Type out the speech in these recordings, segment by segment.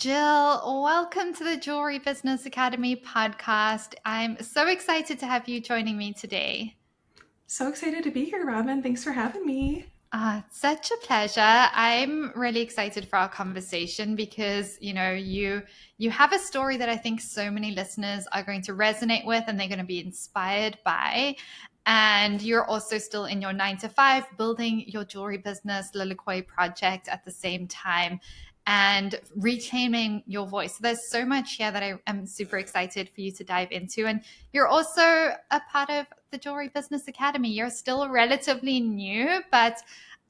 Jill, welcome to the Jewelry Business Academy podcast. I'm so excited to have you joining me today. So excited to be here, Robin. Thanks for having me. Such a pleasure. I'm really excited for our conversation because you have a story that I think so many listeners are going to resonate with and they're going to be inspired by. And you're also still in your 9 to 5, building your jewelry business, Lilikoi project at the same time, and reclaiming your voice. So there's so much here that I am super excited for you to dive into. And you're also a part of the Jewelry Business Academy. You're still relatively new, but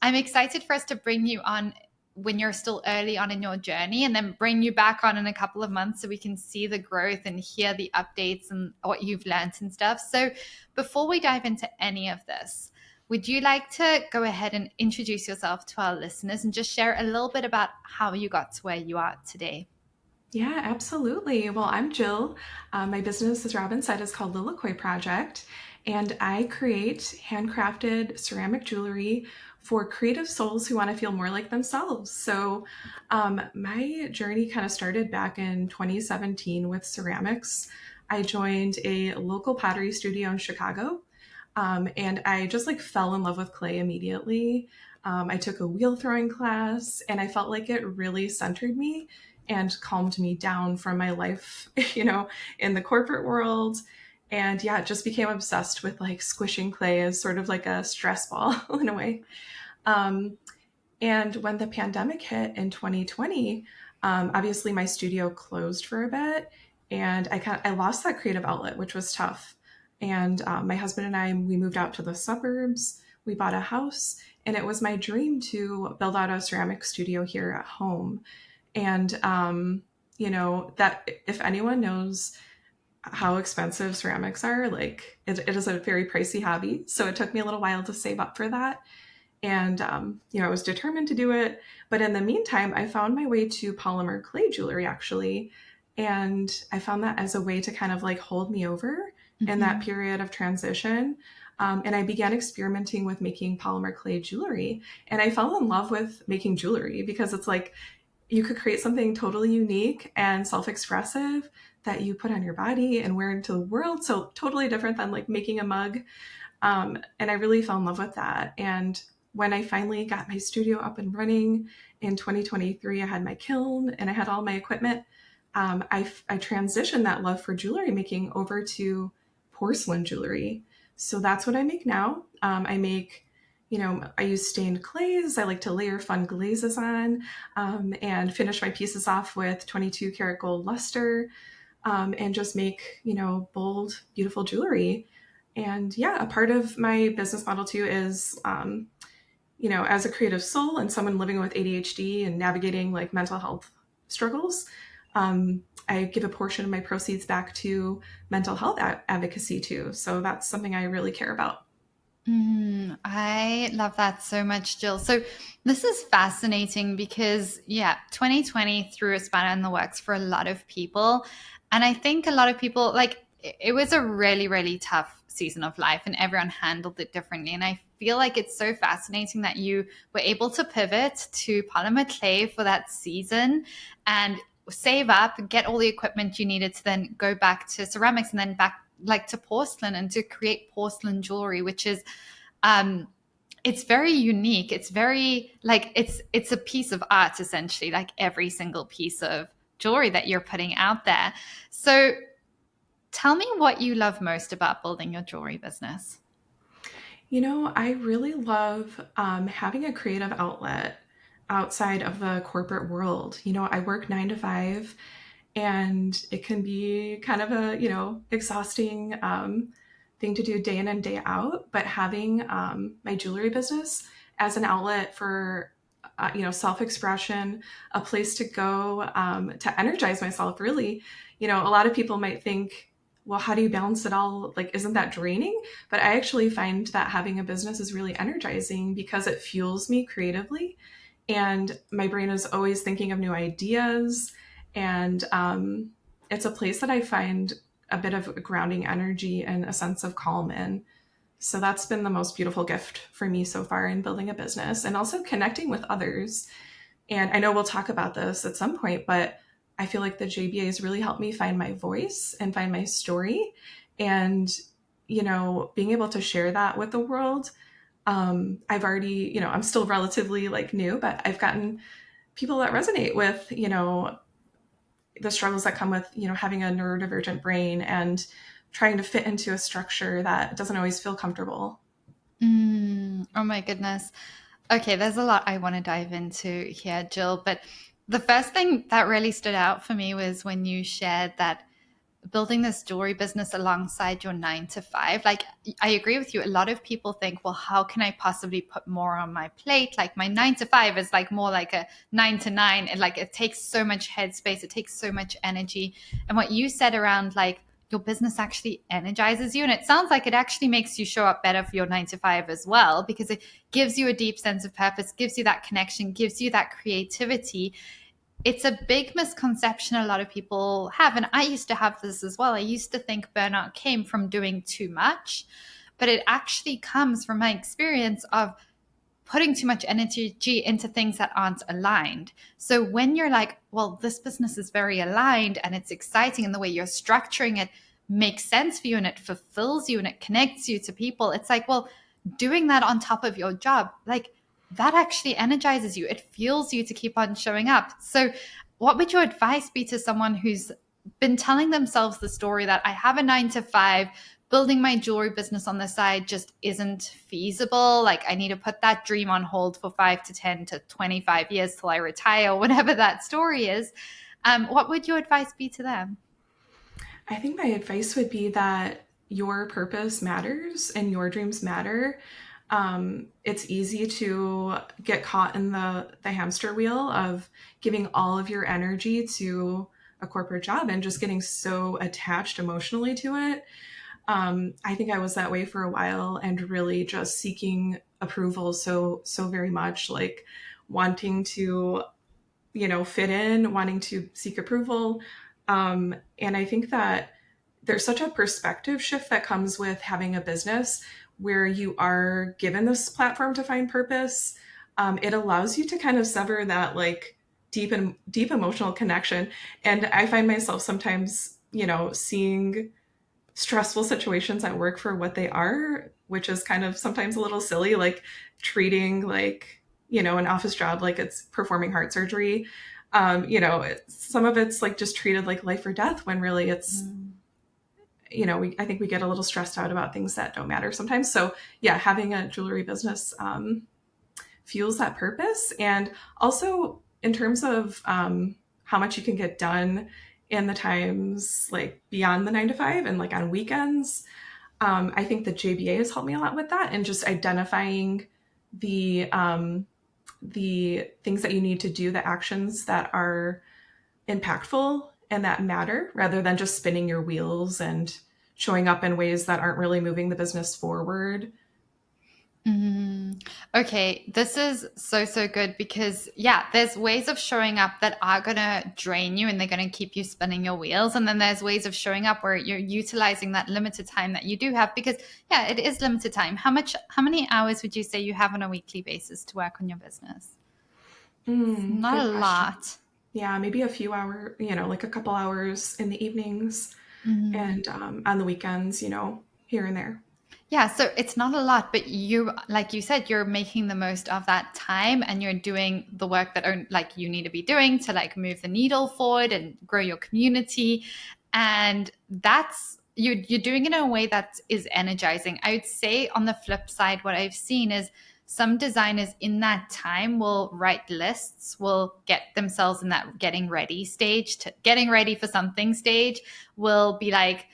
I'm excited for us to bring you on when you're still early on in your journey and then bring you back on in a couple of months so we can see the growth and hear the updates and what you've learned and stuff. So before we dive into any of this, would you like to go ahead and introduce yourself to our listeners and just share a little bit about how you got to where you are today? Yeah, absolutely. Well, I'm Jill. My business, as Robin said, is called Lilikoi Project, and I create handcrafted ceramic jewelry for creative souls who want to feel more like themselves. My journey kind of started back in 2017 with ceramics. I joined a local pottery studio in Chicago, and I just like fell in love with clay immediately. I took a wheel throwing class, and I felt like it really centered me and calmed me down from my life, in the corporate world. And yeah, just became obsessed with like squishing clay as sort of like a stress ball in a way. Um, and when the pandemic hit in 2020, obviously my studio closed for a bit, and I lost that creative outlet, which was tough. And my husband and I, we moved out to the suburbs. We bought a house, and it was my dream to build out a ceramic studio here at home. And that if anyone knows how expensive ceramics are, like it is a very pricey hobby. So it took me a little while to save up for that. And I was determined to do it. But in the meantime, I found my way to polymer clay jewelry actually. And I found that as a way to kind of like hold me over in that Mhm. period of transition. And I began experimenting with making polymer clay jewelry. And I fell in love with making jewelry because it's like you could create something totally unique and self-expressive that you put on your body and wear into the world. So totally different than like making a mug. And I really fell in love with that. And when I finally got my studio up and running in 2023, I had my kiln and I had all my equipment. I transitioned that love for jewelry making over to porcelain jewelry. So that's what I make now. I make, I use stained glaze. I like to layer fun glazes on, and finish my pieces off with 22 karat gold luster, and just make, bold, beautiful jewelry. And yeah, a part of my business model too is, as a creative soul and someone living with ADHD and navigating like mental health struggles, I give a portion of my proceeds back to mental health advocacy too. So that's something I really care about. I love that so much, Jill. So this is fascinating because, yeah, 2020 threw a spanner in the works for a lot of people. And I think a lot of people, like, it was a really, really tough season of life and everyone handled it differently. And I feel like it's so fascinating that you were able to pivot to polymer clay for that season and save up, get all the equipment you needed to then go back to ceramics and then back like to porcelain and to create porcelain jewelry, which is um it's very unique. It's very like it's a piece of art essentially, like every single piece of jewelry that you're putting out there. So tell me what you love most about building your jewelry business. I really love having a creative outlet outside of the corporate world. I work 9 to 5, and it can be kind of a, exhausting thing to do day in and day out. But having my jewelry business as an outlet for, self expression, a place to go to energize myself, really. A lot of people might think, well, how do you balance it all? Like, isn't that draining? But I actually find that having a business is really energizing because it fuels me creatively. And my brain is always thinking of new ideas. And it's a place that I find a bit of a grounding energy and a sense of calm in. So that's been the most beautiful gift for me so far in building a business and also connecting with others. And I know we'll talk about this at some point, but I feel like the JBA has really helped me find my voice and find my story. And, being able to share that with the world, I've already, I'm still relatively like new, but I've gotten people that resonate with, the struggles that come with, having a neurodivergent brain and trying to fit into a structure that doesn't always feel comfortable. Oh my goodness. Okay, there's a lot I want to dive into here, Jill. But the first thing that really stood out for me was when you shared that building this jewelry business alongside your 9 to 5. Like, I agree with you. A lot of people think, well, how can I possibly put more on my plate? Like, my 9 to 5 is like more like a 9 to 9. And like, it takes so much headspace, it takes so much energy. And what you said around like, your business actually energizes you. And it sounds like it actually makes you show up better for your 9 to 5 as well, because it gives you a deep sense of purpose, gives you that connection, gives you that creativity. It's a big misconception a lot of people have. And I used to have this as well. I used to think burnout came from doing too much, but it actually comes from my experience of putting too much energy into things that aren't aligned. So when you're like, well, this business is very aligned and it's exciting and the way you're structuring it makes sense for you and it fulfills you and it connects you to people, it's like, well, doing that on top of your job, like that actually energizes you. It fuels you to keep on showing up. So what would your advice be to someone who's been telling themselves the story that I have a 9 to 5, building my jewelry business on the side just isn't feasible. Like I need to put that dream on hold for 5 to 10 to 25 years till I retire, whatever that story is. What would your advice be to them? I think my advice would be that your purpose matters and your dreams matter. It's easy to get caught in the hamster wheel of giving all of your energy to a corporate job and just getting so attached emotionally to it. I think I was that way for a while and really just seeking approval so very much, like wanting to, fit in, wanting to seek approval. And I think that there's such a perspective shift that comes with having a business where you are given this platform to find purpose. It allows you to kind of sever that like deep emotional connection. And I find myself sometimes, seeing stressful situations at work for what they are, which is kind of sometimes a little silly, like treating like, an office job like it's performing heart surgery. Some of it's like just treated like life or death when really it's, I think we get a little stressed out about things that don't matter sometimes. So yeah, having a jewelry business fuels that purpose. And also in terms of how much you can get done in the times like beyond the 9 to 5 and like on weekends, I think the JBA has helped me a lot with that and just identifying the things that you need to do, the actions that are impactful and that matter, rather than just spinning your wheels and showing up in ways that aren't really moving the business forward. Okay, this is so good because, yeah, there's ways of showing up that are going to drain you and they're going to keep you spinning your wheels. And then there's ways of showing up where you're utilizing that limited time that you do have because, yeah, it is limited time. How many hours would you say you have on a weekly basis to work on your business? Not a Good question. lot. Yeah, maybe a few hours, like a couple hours in the evenings and on the weekends, here and there. Yeah, so it's not a lot, but you, like you said, you're making the most of that time and you're doing the work that like you need to be doing to like move the needle forward and grow your community. And that's you're doing it in a way that is energizing. I would say on the flip side, what I've seen is some designers in that time will write lists, will get themselves in that getting ready stage to getting ready for something stage, will be like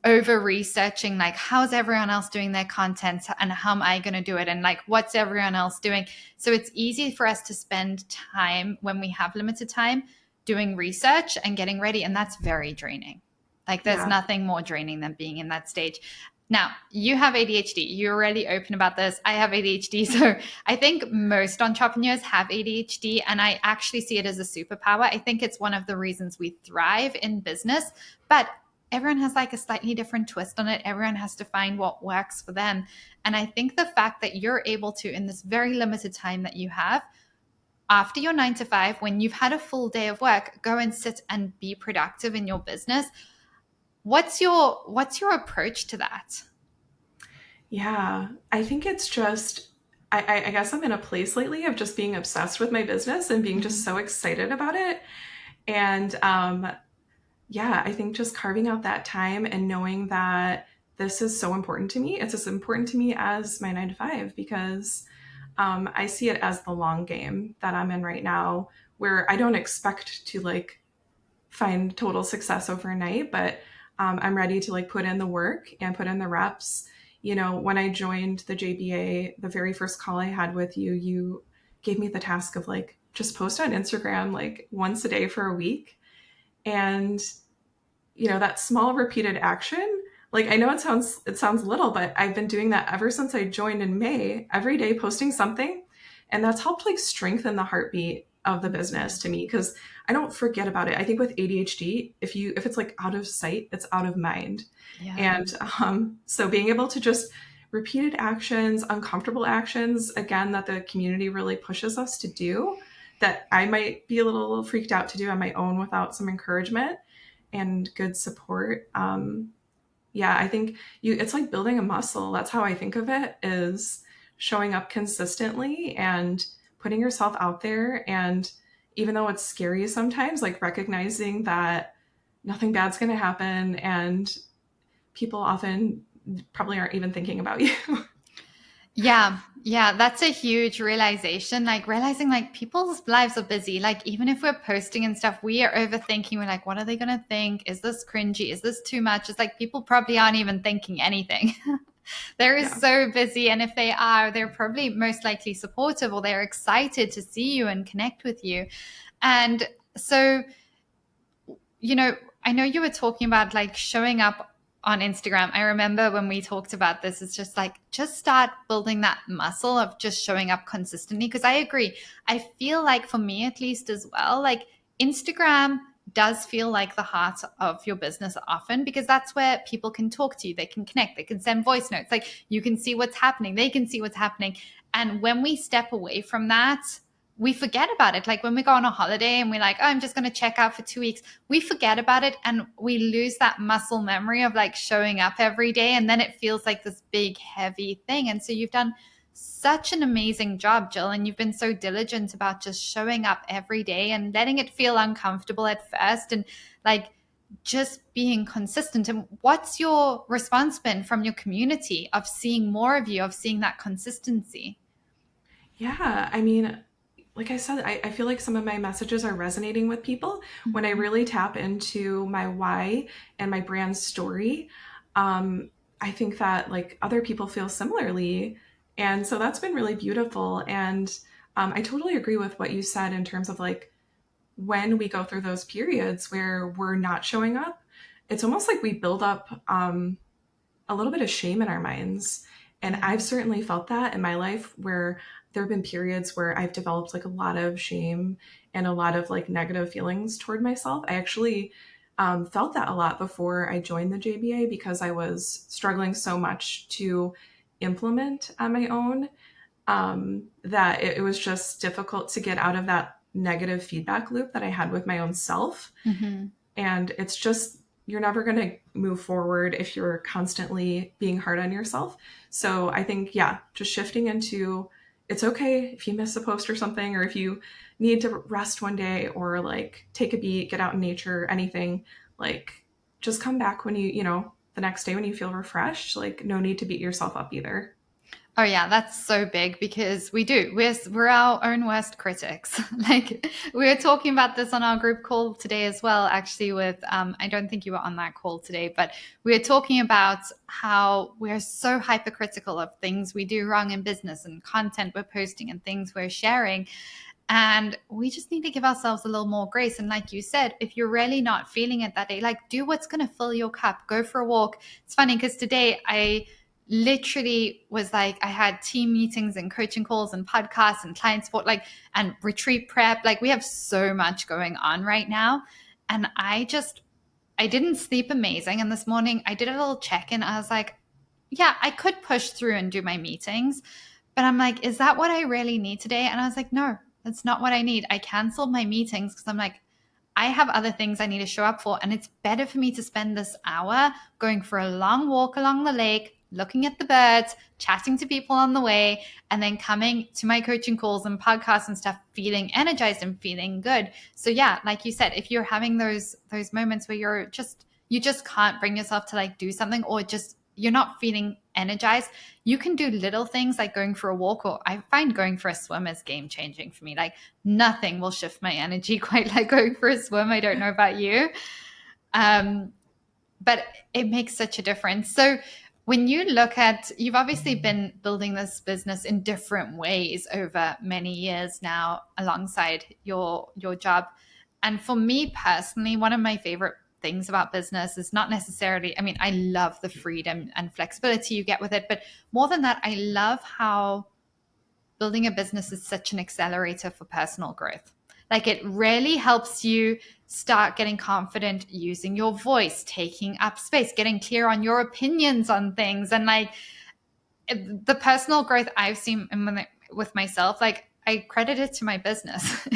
over researching like how's everyone else doing their content and how am I going to do it and like what's everyone else doing. So it's easy for us to spend time when we have limited time doing research and getting ready, and that's very draining. Like there's Yeah. nothing more draining than being in that stage. Now, you have ADHD. You're already open about this. I have ADHD. So I think most entrepreneurs have ADHD, and I actually see it as a superpower. I think it's one of the reasons we thrive in business. But everyone has like a slightly different twist on it. Everyone has to find what works for them. And I think the fact that you're able to, in this very limited time that you have, after your 9 to 5, when you've had a full day of work, go and sit and be productive in your business. What's your approach to that? Yeah, I think it's just, I guess I'm in a place lately of just being obsessed with my business and being just Mhm. so excited about it. And yeah, I think just carving out that time and knowing that this is so important to me. It's as important to me as my 9 to 5 because I see it as the long game that I'm in right now, where I don't expect to like find total success overnight, but I'm ready to like put in the work and put in the reps. You know, when I joined the JBA, the very first call I had with you, you gave me the task of like just post on Instagram like once a day for a week. And you know, that small repeated action, like I know it sounds little, but I've been doing that ever since I joined in May, every day posting something, and that's helped like strengthen the heartbeat of the business to me because I don't forget about it. I think with ADHD, if it's like out of sight, it's out of mind. Yeah. And so being able to just repeated actions, uncomfortable actions, again, that the community really pushes us to do, that I might be a little freaked out to do on my own without some encouragement and good support. Yeah, I think it's like building a muscle. That's how I think of it, is showing up consistently and putting yourself out there. And even though it's scary sometimes, like recognizing that nothing bad's going to happen and people often probably aren't even thinking about you. Yeah, yeah, that's a huge realization. Like realizing like people's lives are busy. Like even if we're posting and stuff, we are overthinking. We're like, what are they gonna think? Is this cringy? Is this too much? It's like people probably aren't even thinking anything. They're Yeah. so busy. And if they are, they're probably most likely supportive or they're excited to see you and connect with you. And so I know you were talking about like showing up on Instagram. I remember when we talked about this, it's just like, just start building that muscle of just showing up consistently. Because I agree. I feel like for me, at least as well, like Instagram does feel like the heart of your business often because that's where people can talk to you. They can connect, they can send voice notes. Like you can see what's happening, they can see what's happening. And when we step away from that, we forget about it. Like when we go on a holiday and we're like, oh, I'm just going to check out for 2 weeks, we forget about it and we lose that muscle memory of like showing up every day. And then it feels like this big, heavy thing. And so you've done such an amazing job, Jill. And you've been so diligent about just showing up every day and letting it feel uncomfortable at first and like just being consistent. And what's your response been from your community of seeing more of you, of seeing that consistency? Yeah. I mean, like I said, I feel like some of my messages are resonating with people when I Mhm. really tap into my why and my brand story. Um, I think that like other people feel similarly. And so that's been really beautiful. And I totally agree with what you said in terms of like when we go through those periods where we're not showing up, it's almost like we build up a little bit of shame in our minds. And Yeah. I've certainly felt that in my life where there have been periods where I've developed like a lot of shame and a lot of like negative feelings toward myself. I actually felt that a lot before I joined the JBA because I was struggling so much to implement on my own, that it was just difficult to get out of that negative feedback loop that I had with my own self. Hmm. And it's just, you're never going to move forward if you're constantly being hard on yourself. So I think, yeah, just shifting into, it's okay if you miss a post or something, or if you need to rest one day or like take a beat, get out in nature, anything, like just come back when the next day when you feel refreshed. Like, no need to beat yourself up either. Oh yeah, that's so big because we do. We're our own worst critics. Like we were talking about this on our group call today as well. Actually, with I don't think you were on that call today, but we were talking about how we're so hypercritical of things we do wrong in business and content we're posting and things we're sharing. And we just need to give ourselves a little more grace. And like you said, if you're really not feeling it that day, like do what's going to fill your cup. Go for a walk. It's funny because today I literally was like, I had team meetings and coaching calls and podcasts and client support, like, and retreat prep. Like we have so much going on right now. And I didn't sleep amazing. And this morning I did a little check in. I was like, yeah, I could push through and do my meetings. But I'm like, is that what I really need today? And I was like, no, That's not what I need. I canceled my meetings because I'm like, I have other things I need to show up for. And it's better for me to spend this hour going for a long walk along the lake, looking at the birds, chatting to people on the way, and then coming to my coaching calls and podcasts and stuff, feeling energized and feeling good. So yeah, like you said, if you're having those moments where you just can't bring yourself to like do something, or just you're not feeling energized, you can do little things like going for a walk, or I find going for a swim is game changing for me. Like nothing will shift my energy quite like going for a swim. I don't know about you. But it makes such a difference. So when you look at, you've obviously been building this business in different ways over many years now alongside your job. And for me personally, one of my favorite things about business is not necessarily, I mean, I love the freedom and flexibility you get with it, but more than that, I love how building a business is such an accelerator for personal growth. Like it really helps you start getting confident using your voice, taking up space, getting clear on your opinions on things. And like the personal growth I've seen with myself, like I credit it to my business.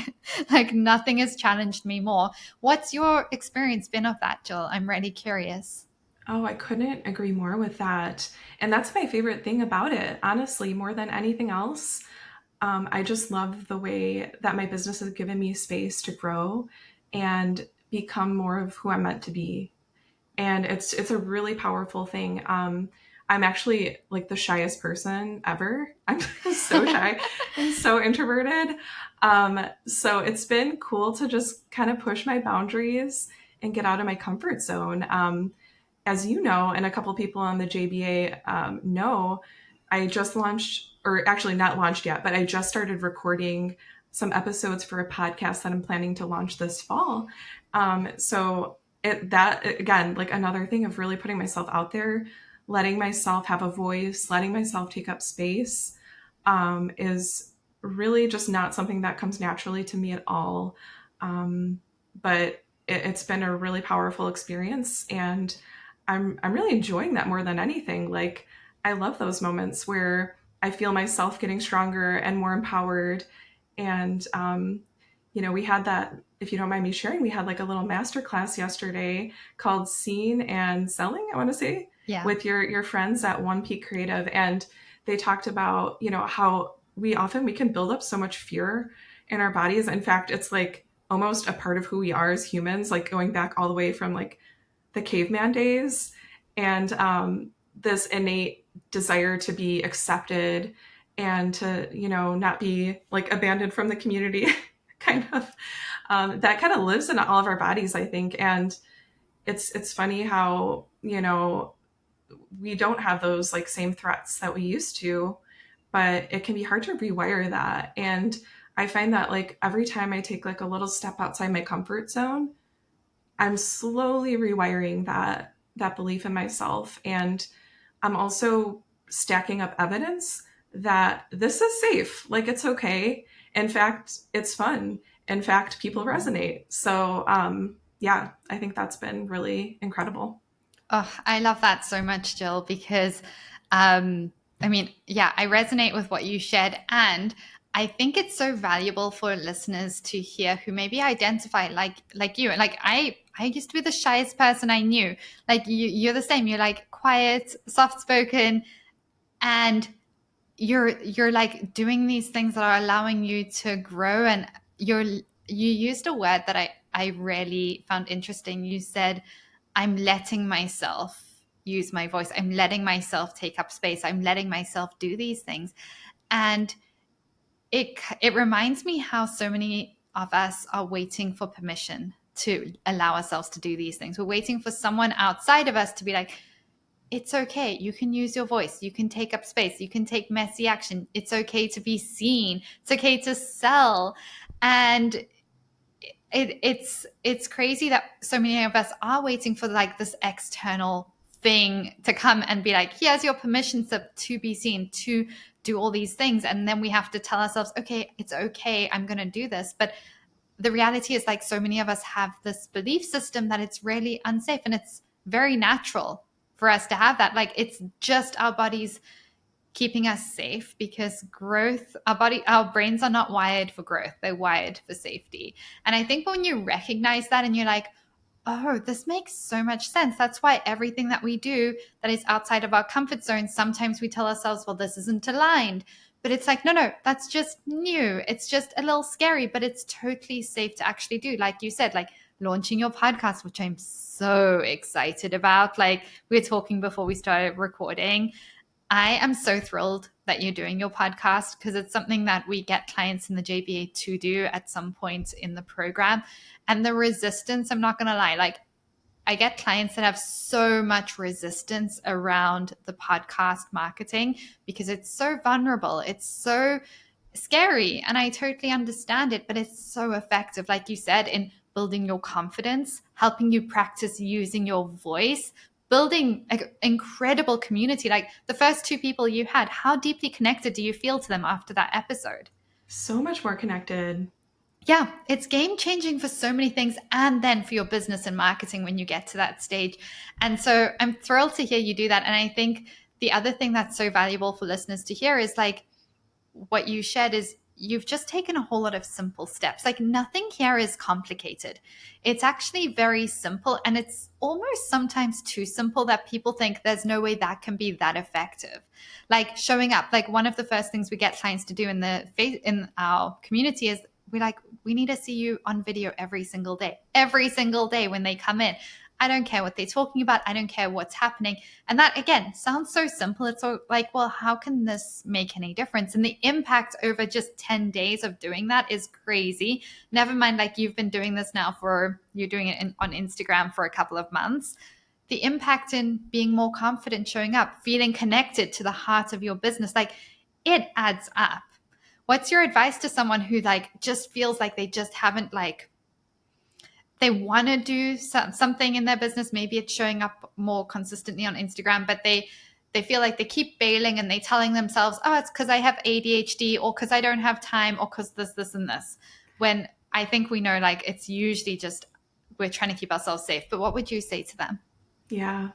Like nothing has challenged me more. What's your experience been of that, Jill? I'm really curious. Oh, I couldn't agree more with that. And that's my favorite thing about it, honestly, more than anything else. I just love the way that my business has given me space to grow and become more of who I'm meant to be. And it's a really powerful thing. I'm actually like the shyest person ever. I'm so shy and so introverted. So it's been cool to just kind of push my boundaries and get out of my comfort zone. As you know, and a couple people on the JBA know, I just launched, or actually not launched yet, but I just started recording some episodes for a podcast that I'm planning to launch this fall. So that again, like another thing of really putting myself out there, letting myself have a voice, letting myself take up space, is really just not something that comes naturally to me at all. But it's been a really powerful experience, and I'm really enjoying that more than anything. Like I love those moments where I feel myself getting stronger and more empowered. And we had that, if you don't mind me sharing, we had like a little master class yesterday called Seeing and Selling, I want to say, Yeah. with your friends at One Peak Creative. And they talked about, how we can build up so much fear in our bodies. In fact, it's like almost a part of who we are as humans, like going back all the way from like the caveman days, and this innate desire to be accepted and to not be like abandoned from the community kind of that kind of lives in all of our bodies, I think. And it's funny how we don't have those like same threats that we used to, but it can be hard to rewire that. And I find that like every time I take like a little step outside my comfort zone, I'm slowly rewiring that belief in myself. And I'm also stacking up evidence that this is safe. Like it's okay. In fact, it's fun. In fact, people resonate. So yeah, I think that's been really incredible. Oh, I love that so much, Jill, because I mean, yeah, I resonate with what you shared. And I think it's so valuable for listeners to hear who maybe identify like you. Like I used to be the shyest person I knew. Like you're the same. You're like quiet, soft spoken, and you're like doing these things that are allowing you to grow. And you used a word that I really found interesting. You said, I'm letting myself use my voice. I'm letting myself take up space. I'm letting myself do these things. And it reminds me how so many of us are waiting for permission to allow ourselves to do these things. We're waiting for someone outside of us to be like, it's okay. You can use your voice. You can take up space. You can take messy action. It's okay to be seen. It's okay to sell. And it's crazy that so many of us are waiting for like this external thing to come and be like, here's your permission slip to be seen, to do all these things. And then we have to tell ourselves, okay, it's okay. I'm going to do this. But the reality is like so many of us have this belief system that it's really unsafe, and it's very natural for us to have that. Like it's just our bodies keeping us safe, because growth, our brains are not wired for growth. They're wired for safety. And I think when you recognize that and you're like, oh, this makes so much sense. That's why everything that we do that is outside of our comfort zone, sometimes we tell ourselves, well, this isn't aligned. But it's like, no, that's just new. It's just a little scary, but it's totally safe to actually do. Like you said, like launching your podcast, which I'm so excited about. Like we were talking before we started recording. I am so thrilled that you're doing your podcast, because it's something that we get clients in the JBA to do at some point in the program. And the resistance, I'm not going to lie, like I get clients that have so much resistance around the podcast marketing because it's so vulnerable. It's so scary. And I totally understand it, but it's so effective, like you said, in building your confidence, helping you practice using your voice, building an incredible community. Like the first two people you had, how deeply connected do you feel to them after that episode? So much more connected. Yeah, it's game changing for so many things, and then for your business and marketing when you get to that stage. And so I'm thrilled to hear you do that. And I think the other thing that's so valuable for listeners to hear is like what you shared is you've just taken a whole lot of simple steps. Like nothing here is complicated. It's actually very simple, and it's almost sometimes too simple that people think there's no way that can be that effective. Like showing up, like one of the first things we get clients to do in our community is we need to see you on video every single day when they come in. I don't care what they're talking about. I don't care what's happening. And that, again, sounds so simple. It's so like, well, how can this make any difference? And the impact over just 10 days of doing that is crazy. Never mind, like you've been doing this now you're doing it on Instagram for a couple of months. The impact in being more confident, showing up, feeling connected to the heart of your business, like it adds up. What's your advice to someone who like just feels like they just haven't they want to do something in their business? Maybe it's showing up more consistently on Instagram, but they feel like they keep bailing and they telling themselves, oh, it's because I have ADHD, or because I don't have time, or because this, and this. When I think we know like it's usually just we're trying to keep ourselves safe. But what would you say to them? Yeah.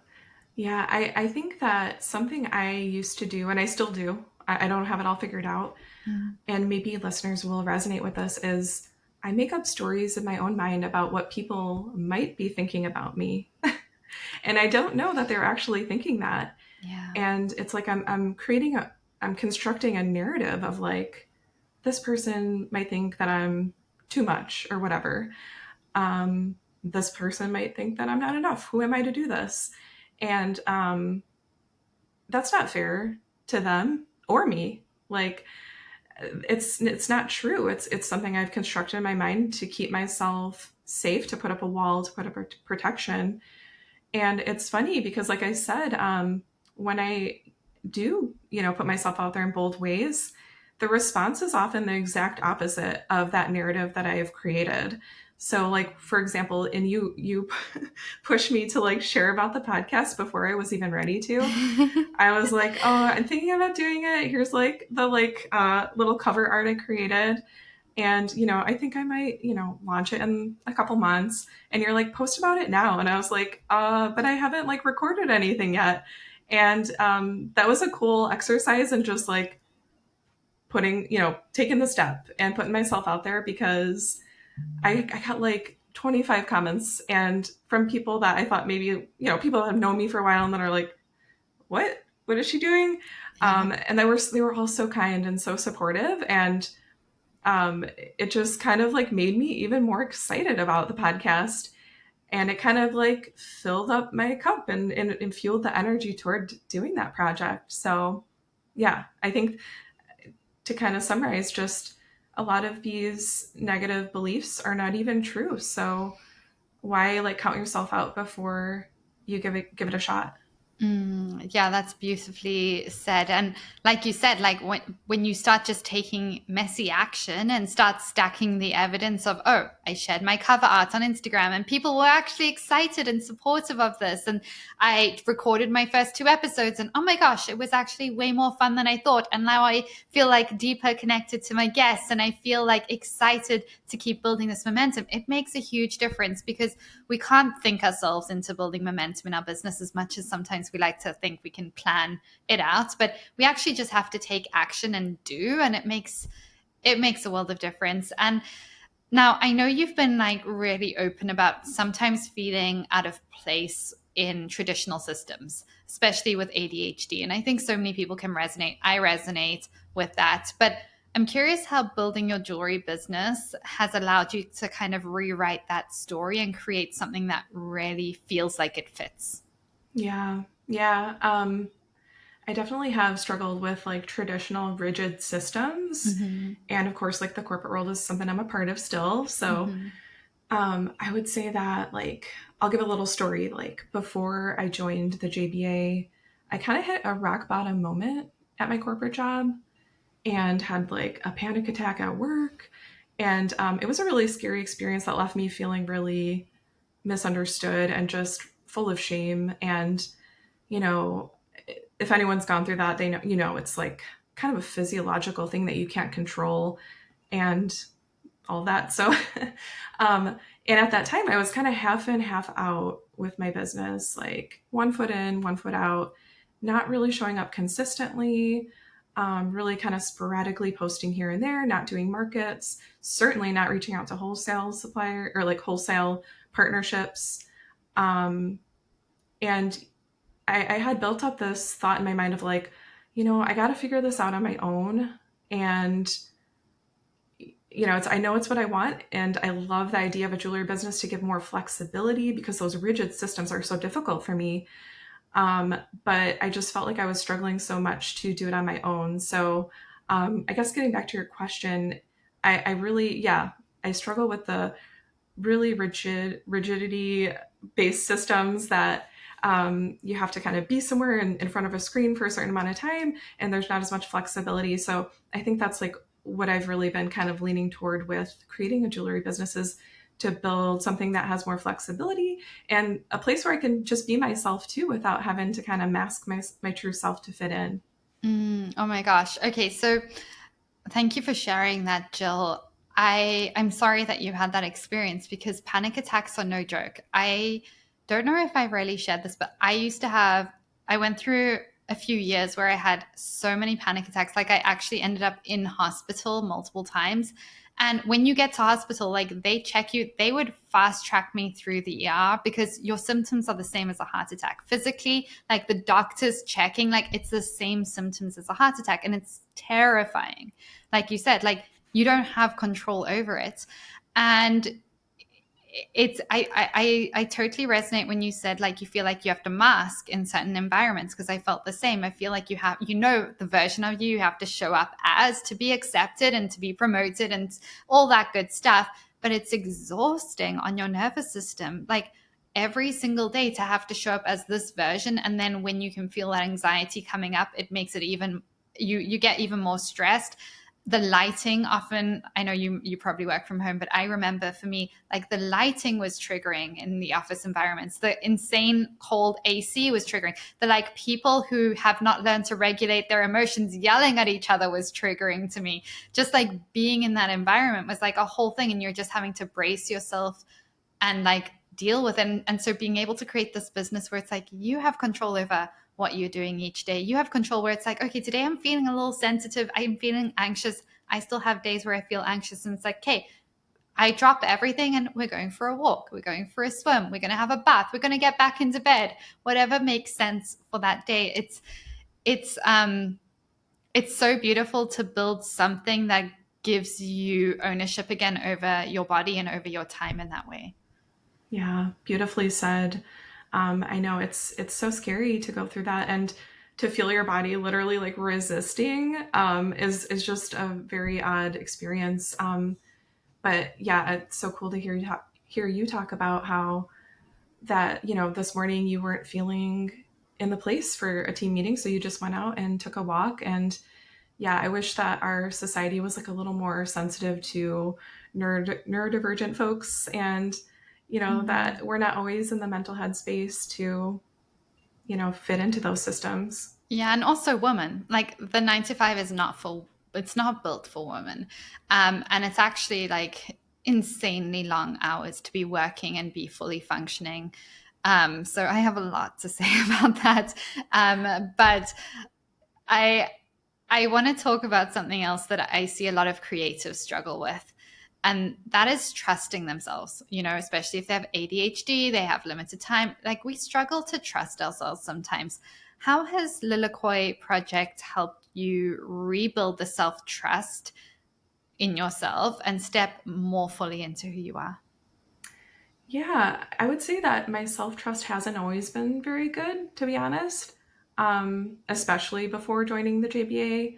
Yeah. I think that something I used to do, and I still do, I don't have it all figured out, and maybe listeners will resonate with this, is I make up stories in my own mind about what people might be thinking about me. And I don't know that they're actually thinking that. Yeah. And it's like I'm constructing a narrative of like, this person might think that I'm too much or whatever. This person might think that I'm not enough. Who am I to do this? And that's not fair to them or me. Like, it's not true. It's something I've constructed in my mind to keep myself safe, to put up a wall, to put up protection. And it's funny because, like I said, when I do, put myself out there in bold ways, the response is often the exact opposite of that narrative that I have created. So like, for example, and you pushed me to like share about the podcast before I was even ready to. I was like, oh, I'm thinking about doing it. Here's like the little cover art I created. And, I think I might, launch it in a couple months. And you're like, post about it now. And I was like, but I haven't like recorded anything yet. And that was a cool exercise in just like taking the step and putting myself out there, because I got like 25 comments, and from people that I thought maybe, people that have known me for a while and that are like, what is she doing? And they were all so kind and so supportive. And it just kind of like made me even more excited about the podcast. And it kind of like filled up my cup and fueled the energy toward doing that project. So yeah, I think to kind of summarize, just a lot of these negative beliefs are not even true. So why like count yourself out before you give it a shot? Yeah, that's beautifully said. And like you said, like when you start just taking messy action and start stacking the evidence of, oh, I shared my cover art on Instagram and people were actually excited and supportive of this. And I recorded my first 2 episodes and oh my gosh, it was actually way more fun than I thought. And now I feel like deeper connected to my guests and I feel like excited to keep building this momentum. It makes a huge difference because we can't think ourselves into building momentum in our business as much as sometimes business, we like to think we can plan it out, but we actually just have to take action and do, and it makes a world of difference. And now, I know you've been like really open about sometimes feeling out of place in traditional systems, especially with ADHD. And I think so many people can resonate. I resonate with that. But I'm curious how building your jewelry business has allowed you to kind of rewrite that story and create something that really feels like it fits. Yeah. Yeah. I definitely have struggled with like traditional rigid systems. Mm-hmm. And of course, like the corporate world is something I'm a part of still. So Mm-hmm. I would say that, like, I'll give a little story. Like, before I joined the JBA, I kind of hit a rock bottom moment at my corporate job and had like a panic attack at work. And it was a really scary experience that left me feeling really misunderstood and just full of shame. And, you know, if anyone's gone through that, they know, it's like kind of a physiological thing that you can't control. And all that. So, and at that time, I was kind of half in, half out with my business, like one foot in, one foot out, not really showing up consistently, really kind of sporadically posting here and there, not doing markets, certainly not reaching out to wholesale supplier or like wholesale partnerships. Um, and I had built up this thought in my mind of like, I got to figure this out on my own. And I know it's what I want, and I love the idea of a jewelry business to give more flexibility because those rigid systems are so difficult for me. But I just felt like I was struggling so much to do it on my own. So I guess getting back to your question, I really, yeah, I struggle with the really rigidity based systems that you have to kind of be somewhere in front of a screen for a certain amount of time, and there's not as much flexibility. So I think that's like what I've really been kind of leaning toward with creating a jewelry business is to build something that has more flexibility and a place where I can just be myself too without having to kind of mask my true self to fit in. Oh my gosh. Okay, so thank you for sharing that, Jill. I'm sorry that you had that experience because panic attacks are no joke. I don't know if I really shared this, but I went through a few years where I had so many panic attacks. Like I actually ended up in hospital multiple times. And when you get to hospital, like they check you, they would fast track me through the ER because your symptoms are the same as a heart attack. Physically, like the doctor's checking, like it's the same symptoms as a heart attack. And it's terrifying. Like you said, like you don't have control over it. And it's I totally resonate when you said like you feel like you have to mask in certain environments because I felt the same. I feel like you have the version of you have to show up as to be accepted and to be promoted and all that good stuff, but it's exhausting on your nervous system, like every single day to have to show up as this version. And then when you can feel that anxiety coming up, it makes it even you get even more stressed. The lighting often, I know you probably work from home, but I remember for me, like the lighting was triggering in the office environments. The insane cold AC was triggering. The like people who have not learned to regulate their emotions yelling at each other was triggering to me. Just like being in that environment was like a whole thing, and you're just having to brace yourself and like deal with it. And so being able to create this business where it's like you have control over what you're doing each day. You have control where it's like, okay, today I'm feeling a little sensitive. I'm feeling anxious. I still have days where I feel anxious. And it's like, okay, I drop everything and we're going for a walk. We're going for a swim. We're going to have a bath. We're going to get back into bed. Whatever makes sense for that day. It's so beautiful to build something that gives you ownership again over your body and over your time in that way. Yeah, beautifully said. I know it's so scary to go through that and to feel your body literally like resisting is just a very odd experience. But yeah, it's so cool to hear you talk about how that this morning you weren't feeling in the place for a team meeting, so you just went out and took a walk. And yeah, I wish that our society was like a little more sensitive to neurodivergent folks, and that we're not always in the mental headspace to fit into those systems. Yeah, and also women. Like the 9 to 5 is not for it's not built for women. And it's actually like insanely long hours to be working and be fully functioning. So I have a lot to say about that. But I I want to talk about something else that I see a lot of creatives struggle with. And that is trusting themselves, especially if they have ADHD, they have limited time. Like we struggle to trust ourselves sometimes. How has Lilikoi Project helped you rebuild the self trust in yourself and step more fully into who you are? Yeah, I would say that my self trust hasn't always been very good, to be honest, especially before joining the JBA,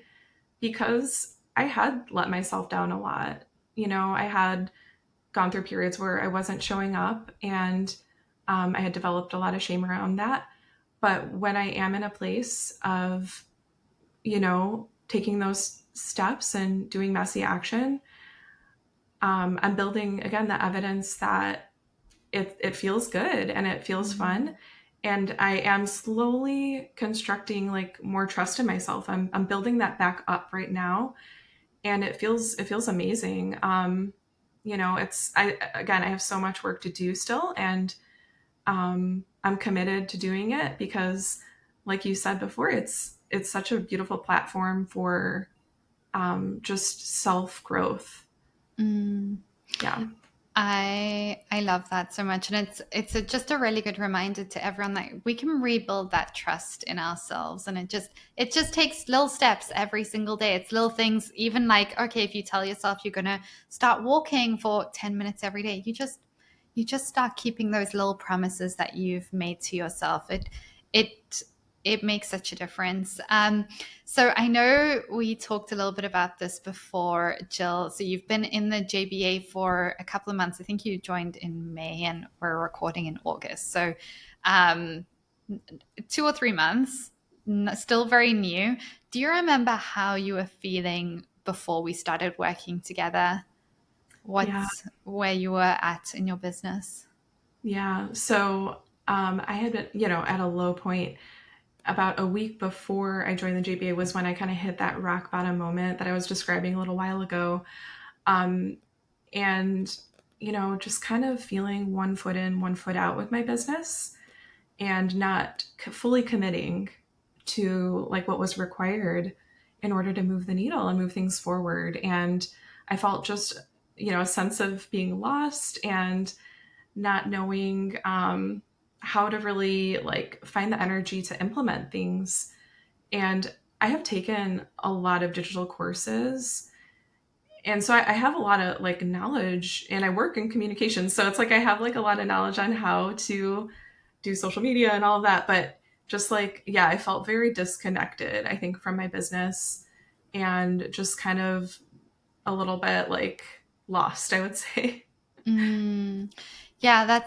because I had let myself down a lot. I had gone through periods where I wasn't showing up, and I had developed a lot of shame around that. But when I am in a place of, taking those steps and doing messy action, I'm building again the evidence that it feels good and it feels fun. And I am slowly constructing like more trust in myself. I'm building that back up right now, and it feels amazing. I have so much work to do still, and I'm committed to doing it because, like you said before, it's such a beautiful platform for just self growth. Mm. Yeah. I love that so much, and just a really good reminder to everyone that we can rebuild that trust in ourselves, and it just takes little steps every single day. It's little things, even like, okay, if you tell yourself you're gonna start walking for 10 minutes every day, you just start keeping those little promises that you've made to yourself. It it makes such a difference. So I know we talked a little bit about this before, Jill. So you've been in the JBA for a couple of months. I think you joined in May and we're recording in August. So 2 or 3 months, still very new. Do you remember how you were feeling before we started working together? Yeah. Where you were at in your business? Yeah. So I had been, at a low point about a week before I joined the JBA was when I kind of hit that rock bottom moment that I was describing a little while ago. Um, and, just kind of feeling one foot in, one foot out with my business and not fully committing to like what was required in order to move the needle and move things forward. And I felt just, a sense of being lost and not knowing how to really like find the energy to implement things. And I have taken a lot of digital courses, and so I have a lot of like knowledge, and I work in communication, so it's like I have like a lot of knowledge on how to do social media and all of that. But just like, yeah, I felt very disconnected, I think, from my business, and just kind of a little bit like lost, I would say. Mm, yeah,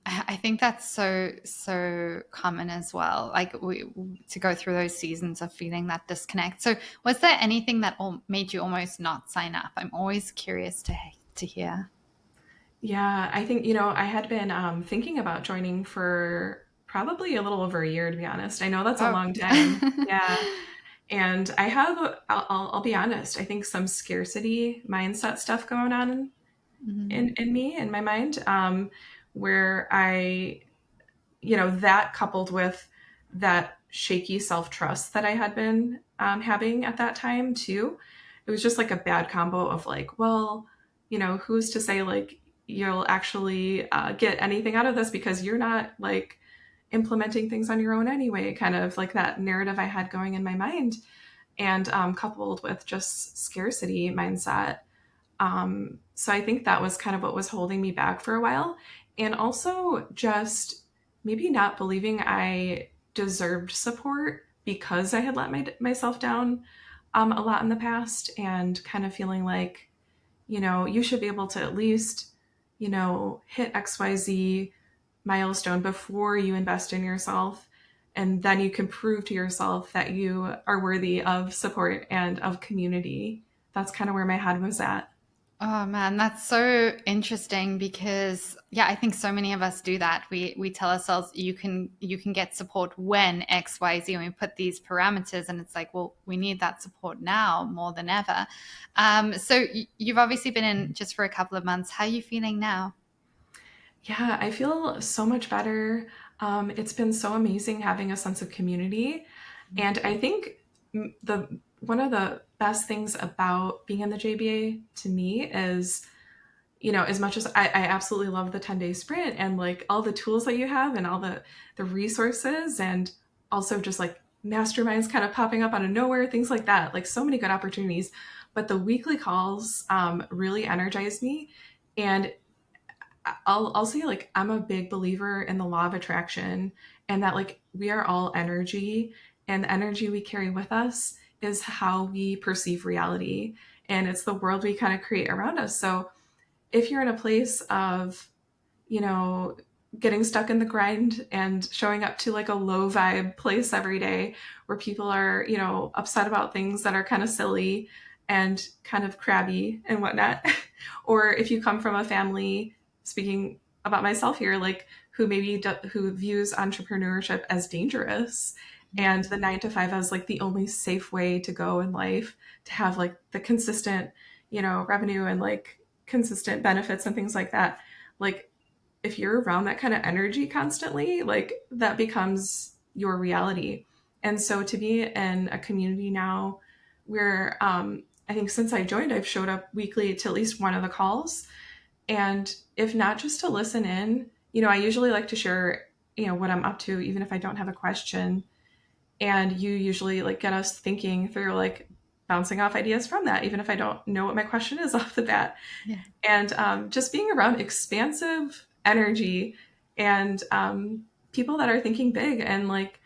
I think that's so common as well. Like we to go through those seasons of feeling that disconnect. So, was there anything that made you almost not sign up? I'm always curious to hear. Yeah, I think, I had been thinking about joining for probably a little over a year, to be honest. I know that's a Oh. long time. Yeah. And I have, I'll be honest, I think some scarcity mindset stuff going on Mhm. in me, in my mind, where that coupled with that shaky self trust that I had been having at that time too. It was just like a bad combo of like, well, who's to say like you'll actually get anything out of this because you're not like implementing things on your own anyway, kind of like that narrative I had going in my mind. And coupled with just scarcity mindset. So I think that was kind of what was holding me back for a while. And also just maybe not believing I deserved support because I had let myself down a lot in the past, and kind of feeling like, you should be able to at least, hit XYZ milestone before you invest in yourself. And then you can prove to yourself that you are worthy of support and of community. That's kind of where my head was at. Oh man, that's so interesting because yeah, I think so many of us do that. We tell ourselves you can get support when XYZ, and we put these parameters, and it's like, well, we need that support now more than ever. So you've obviously been in just for a couple of months. How are you feeling now? Yeah, I feel so much better. It's been so amazing having a sense of community. And I think the one of the best things about being in the JBA to me is, as much as I absolutely love the 10-day sprint and like all the tools that you have and all the resources, and also just like masterminds kind of popping up out of nowhere, things like that, like so many good opportunities. But the weekly calls really energize me. And I'll say, like, I'm a big believer in the law of attraction, and that like we are all energy, and the energy we carry with us is how we perceive reality, and it's the world we kind of create around us. So if you're in a place of, you know, getting stuck in the grind and showing up to like a low vibe place every day where people are, upset about things that are kind of silly and kind of crabby and whatnot, or if you come from a family, speaking about myself here, like who views entrepreneurship as dangerous and the 9 to 5 as like the only safe way to go in life, to have like the consistent, revenue and like consistent benefits and things like that. Like, if you're around that kind of energy constantly, like that becomes your reality. And so to be in a community now where I think since I joined, I've showed up weekly to at least one of the calls. And if not just to listen in, I usually like to share, what I'm up to, even if I don't have a question. And you usually like get us thinking through, like bouncing off ideas from that, even if I don't know what my question is off the bat. Yeah. And just being around expansive energy and people that are thinking big, and like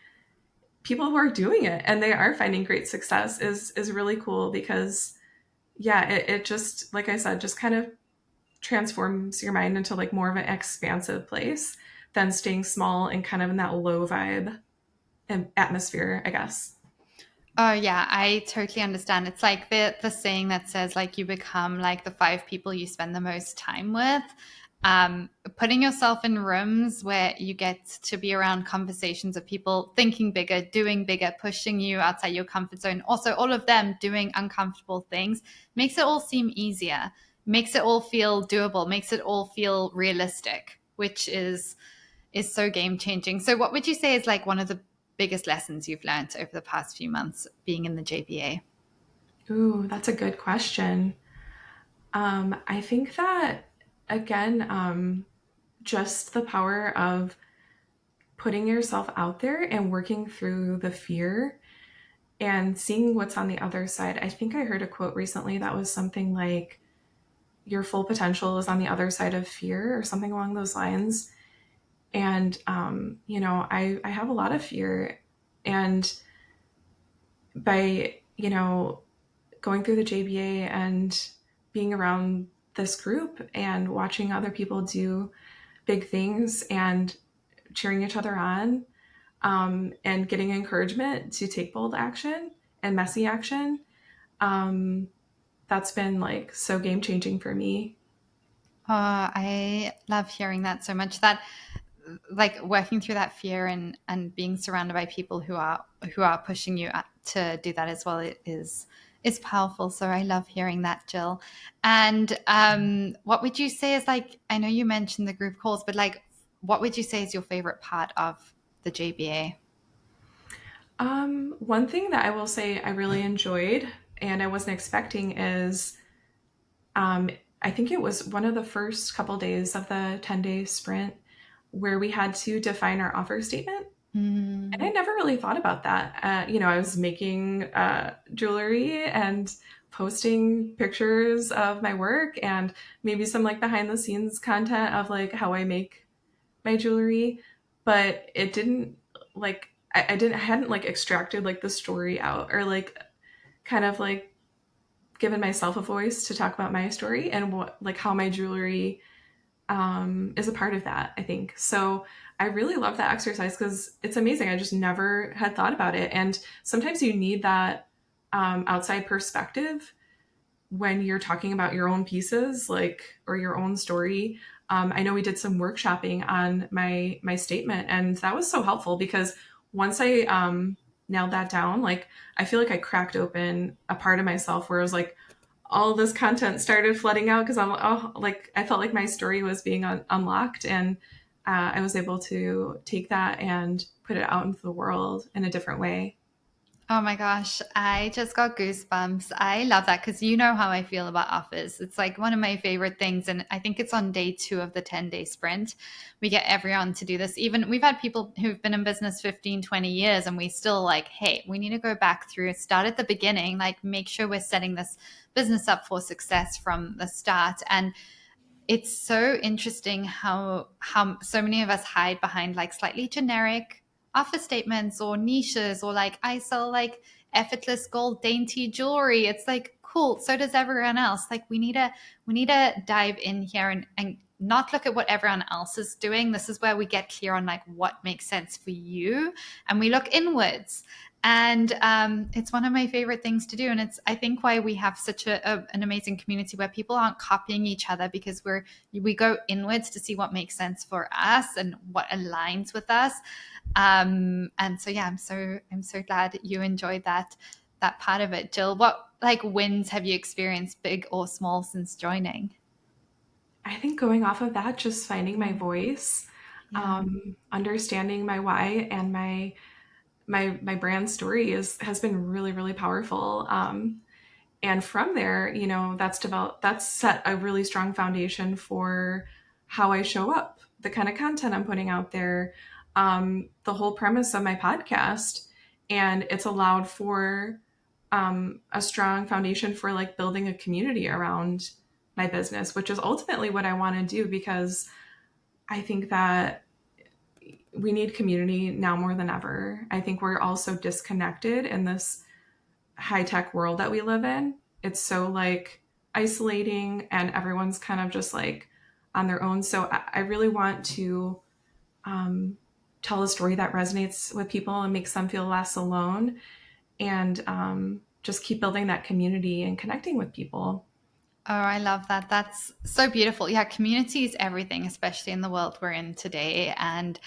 people who are doing it and they are finding great success is really cool, because yeah, it just, like I said, just kind of transforms your mind into like more of an expansive place than staying small and kind of in that low vibe and atmosphere, I guess. Oh yeah, I totally understand. It's like the saying that says like you become like the five people you spend the most time with. Putting yourself in rooms where you get to be around conversations of people thinking bigger, doing bigger, pushing you outside your comfort zone. Also, all of them doing uncomfortable things makes it all seem easier, makes it all feel doable, makes it all feel realistic, which is so game changing. So, what would you say is like one of the biggest lessons you've learned over the past few months being in the JBA? Ooh, that's a good question. I think that, again, just the power of putting yourself out there and working through the fear and seeing what's on the other side. I think I heard a quote recently that was something like, your full potential is on the other side of fear, or something along those lines. And, I have a lot of fear. And by, going through the JBA and being around this group and watching other people do big things and cheering each other on, and getting encouragement to take bold action and messy action, um, that's been like so game changing for me. I love hearing that so much. That like working through that fear and being surrounded by people who are pushing you to do that as well, it is powerful. So I love hearing that, Jill. And what would you say is like, I know you mentioned the group calls, but like what would you say is your favorite part of the JBA? One thing that I will say I really enjoyed and I wasn't expecting is, um, I think it was one of the first couple days of the 10-day sprint where we had to define our offer statement. And I Mm. never really thought about that. I was making jewelry and posting pictures of my work and maybe some like behind the scenes content of like how I make my jewelry, but it didn't, like, I hadn't like extracted like the story out, or like kind of like given myself a voice to talk about my story and what, like how my jewelry is a part of that, I think. So I really love that exercise because it's amazing. I just never had thought about it. And sometimes you need that outside perspective when you're talking about your own pieces, like, or your own story. I know we did some workshopping on my statement, and that was so helpful because once I nailed that down, like I feel like I cracked open a part of myself where I was like, all this content started flooding out because I felt like my story was being unlocked, and I was able to take that and put it out into the world in a different way. Oh my gosh, I just got goosebumps. I love that because you know how I feel about offers. It's like one of my favorite things. And I think it's on day 2 of the 10-day sprint. We get everyone to do this. Even we've had people who've been in business 15, 20 years, and we still like, hey, we need to go back through, start at the beginning, like make sure we're setting this business up for success from the start. And it's so interesting how so many of us hide behind like slightly generic offer statements or niches, or like I sell like effortless gold dainty jewelry. It's like cool, so does everyone else. Like we need to dive in here and not look at what everyone else is doing. This is where we get clear on like what makes sense for you, and we look inwards. And it's one of my favorite things to do, and it's I think why we have such an amazing community where people aren't copying each other, because we go inwards to see what makes sense for us and what aligns with us. And so yeah, I'm so glad that you enjoyed that part of it. Jill, what like wins have you experienced, big or small, since joining? I think going off of that, just finding my voice, Yeah. understanding my why, and my brand story is has been really really powerful. And from there, that's set a really strong foundation for how I show up, the kind of content I'm putting out there, the whole premise of my podcast. And it's allowed for a strong foundation for like building a community around my business, which is ultimately what I want to do, because I think that we need community now more than ever. I think we're all so disconnected in this high tech world that we live in. It's so like isolating, and everyone's kind of just like on their own. So I really want to um, tell a story that resonates with people and makes them feel less alone, and just keep building that community and connecting with people. Oh, I love that. That's so beautiful. Yeah, community is everything, especially in the world we're in today. And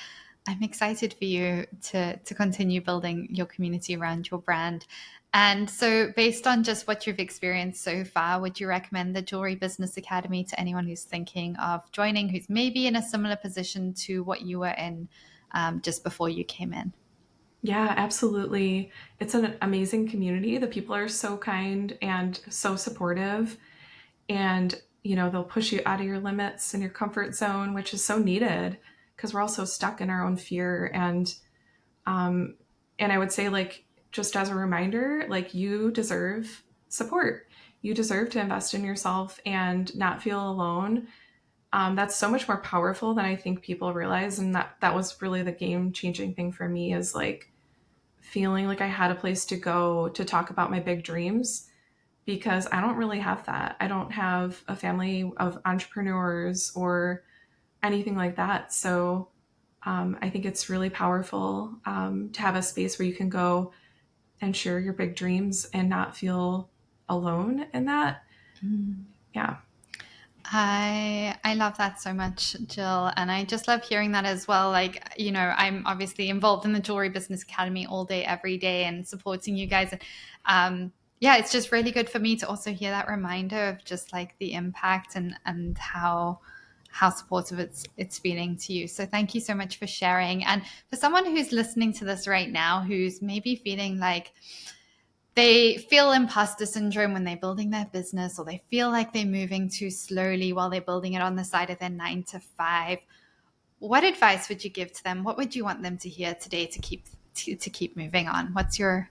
I'm excited for you to continue building your community around your brand. And so, based on just what you've experienced so far, would you recommend the Jewelry Business Academy to anyone who's thinking of joining, who's maybe in a similar position to what you were in just before you came in? Yeah, absolutely. It's an amazing community. The people are so kind and so supportive, and they'll push you out of your limits and your comfort zone, which is so needed because we're all so stuck in our own fear. Um and I would say, like, just as a reminder, like, you deserve support. You deserve to invest in yourself and not feel alone. That's so much more powerful than I think people realize, and that was really the game changing thing for me, is like feeling like I had a place to go to talk about my big dreams, because I don't really have that. I don't have a family of entrepreneurs or anything like that. So I think it's really powerful to have a space where you can go and share your big dreams and not feel alone in that. Yeah. I love that so much, Jill, and I just love hearing that as well. Like, I'm obviously involved in the Jewelry Business Academy all day, every day, and supporting you guys. And yeah, it's just really good for me to also hear that reminder of just like the impact and how supportive it's feeling to you. So thank you so much for sharing. And for someone who's listening to this right now, who's maybe feeling like they feel imposter syndrome when they're building their business, or they feel like they're moving too slowly while they're building it on the side of their 9 to 5, what advice would you give to them? What would you want them to hear today to keep moving on? What's your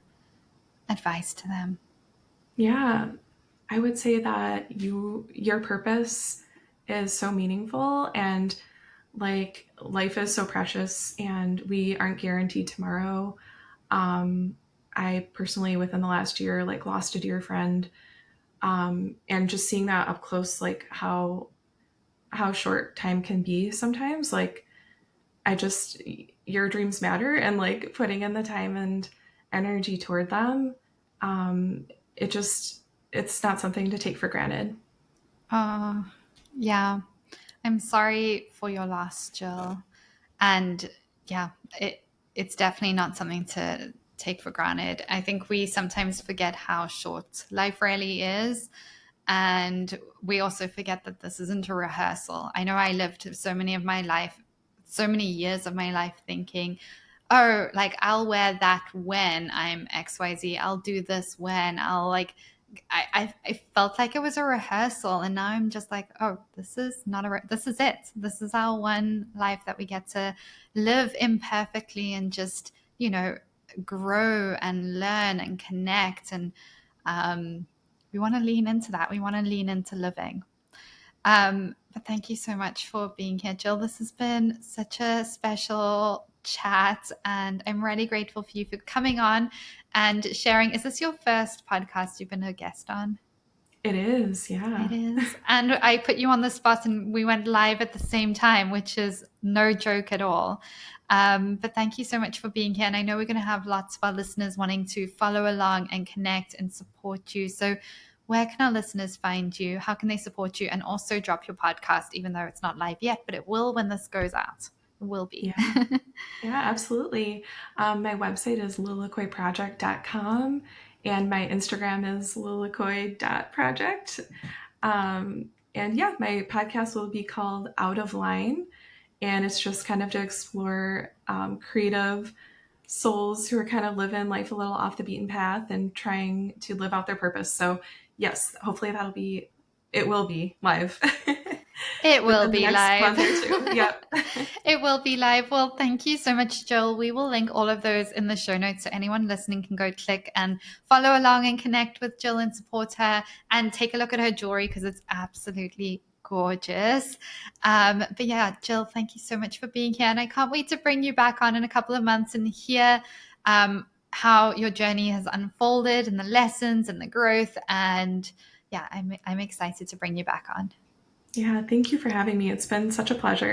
advice to them? Yeah. I would say that your purpose is so meaningful, and like, life is so precious and we aren't guaranteed tomorrow. Um, I personally, within the last year, like, lost a dear friend, and just seeing that up close, like how short time can be sometimes. Like, I just your dreams matter, and like putting in the time and energy toward them, um, it just it's not something to take for granted. Oh, yeah. I'm sorry for your loss, Jill. And yeah, it's definitely not something to take for granted. I think we sometimes forget how short life really is. And we also forget that this isn't a rehearsal. I know I lived so many years of my life thinking, oh, like I'll wear that when I'm XYZ. I'll do this when I'll like, I felt like it was a rehearsal, and now I'm just like, oh, this is not this is it. This is our one life that we get to live imperfectly and just, grow and learn and connect. And we want to lean into that. We want to lean into living. But thank you so much for being here, Jill. This has been such a special chat, and I'm really grateful for you for coming on and sharing. Is this your first podcast you've been a guest on? It is, yeah. It is. And I put you on the spot and we went live at the same time, which is no joke at all. But thank you so much for being here. And I know we're going to have lots of our listeners wanting to follow along and connect and support you. So where can our listeners find you? How can they support you? And also drop your podcast, even though it's not live yet, but it will when this goes out. It will be. Yeah, yeah, absolutely. My website is lilacoiproject.com and my Instagram is lilacoy.project. And yeah, my podcast will be called Out of Line. And it's just kind of to explore creative souls who are kind of living life a little off the beaten path and trying to live out their purpose. So yes, hopefully it will be live. It will be live. Yep. It will be live. Well, thank you so much, Jill. We will link all of those in the show notes so anyone listening can go click and follow along and connect with Jill and support her and take a look at her jewelry because it's absolutely gorgeous. But yeah, Jill, thank you so much for being here. And I can't wait to bring you back on in a couple of months and hear how your journey has unfolded and the lessons and the growth. And yeah, I'm excited to bring you back on. Yeah, thank you for having me. It's been such a pleasure.